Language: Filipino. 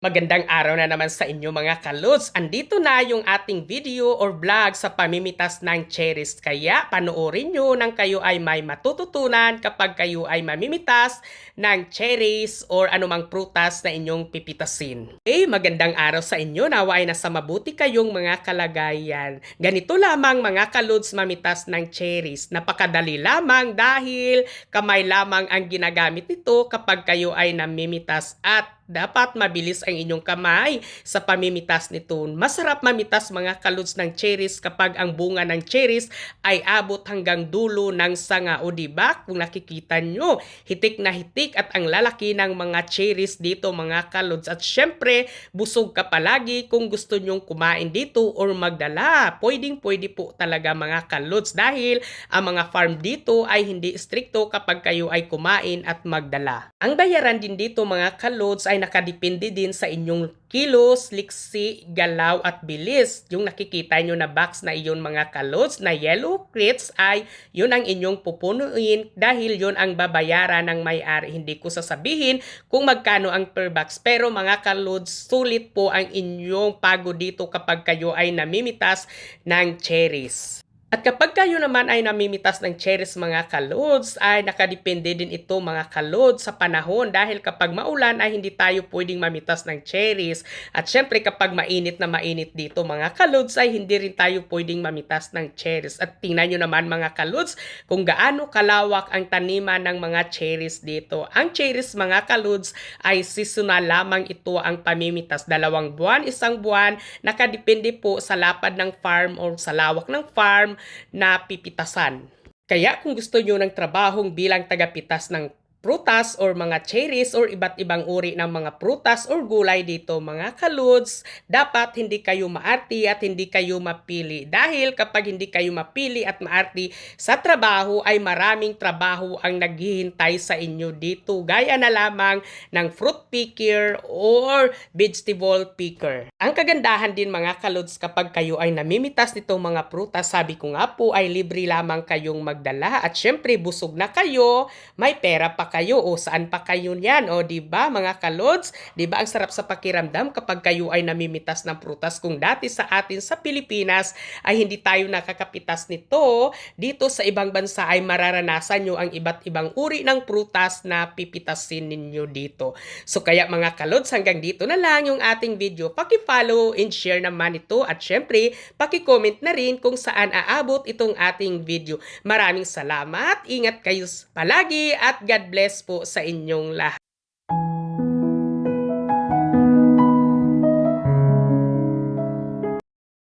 Magandang araw na naman sa inyo mga kalods. Andito na yung ating video or vlog sa pamimitas ng cherries. Kaya panoorin nyo nang kayo ay may matututunan kapag kayo ay mamimitas ng cherries or anumang prutas na inyong pipitasin. Magandang araw sa inyo. Nawa ay nasa mabuti kayong mga kalagayan. Ganito lamang mga kalods mamitas ng cherries. Napakadali lamang dahil kamay lamang ang ginagamit nito kapag kayo ay namimitas at dapat mabilis ang inyong kamay sa pamimitas nito. Masarap mamitas mga kalods ng cherries kapag ang bunga ng cherries ay abot hanggang dulo ng sanga. O diba? Kung nakikita nyo, hitik na hitik at ang lalaki ng mga cherries dito mga kalods. At syempre, busog ka palagi kung gusto nyong kumain dito or magdala. Pwedeng-pwede po talaga mga kalods dahil ang mga farm dito ay hindi stricto kapag kayo ay kumain at magdala. Ang bayaran din dito mga kalods ay nakadepende din sa inyong kilos, liksi, galaw at bilis. Yung nakikita nyo na box na iyon mga kalods na yellow crates ay yun ang inyong pupunuin dahil yun ang babayaran ng may-ari. Hindi ko sasabihin kung magkano ang per box pero mga kalods, sulit po ang inyong pago dito kapag kayo ay namimitas ng cherries. At kapag kayo naman ay namimitas ng cherries mga kalods, ay nakadepende din ito mga kalods sa panahon dahil kapag maulan ay hindi tayo pwedeng mamitas ng cherries. At syempre kapag mainit na mainit dito mga kalods ay hindi rin tayo pwedeng mamitas ng cherries. At tingnan nyo naman mga kalods kung gaano kalawak ang taniman ng mga cherries dito. Ang cherries mga kalods ay seasonal lamang ito ang pamimitas. 2 buwan, 1 buwan, nakadepende po sa lapad ng farm or sa lawak ng farm na pipitasan. Kaya kung gusto nyo ng trabahong bilang tagapitas ng prutas or mga cherries or iba't ibang uri ng mga prutas or gulay dito mga kalods, dapat hindi kayo maarti at hindi kayo mapili. Dahil kapag hindi kayo mapili at maarti sa trabaho ay maraming trabaho ang naghihintay sa inyo dito. Gaya na lamang ng fruit picker or vegetable picker. Ang kagandahan din mga kalods kapag kayo ay namimitas nitong mga prutas, sabi ko nga po ay libre lamang kayong magdala at syempre busog na kayo, may pera pa kayo o saan pa kayo niyan o di ba mga kalods, di ba ang sarap sa pakiramdam kapag kayo ay namimitas ng prutas. Kung dati sa atin sa Pilipinas ay hindi tayo nakakapitas nito, dito sa ibang bansa ay mararanasan nyo ang iba't ibang uri ng prutas na pipitasin ninyo dito. So kaya mga kalods, hanggang dito na lang yung ating video. Paki-follow and share naman ito at syempre paki-comment na rin kung saan aabot itong ating video. Maraming salamat, ingat kayo palagi at God bless po sa inyong lahat.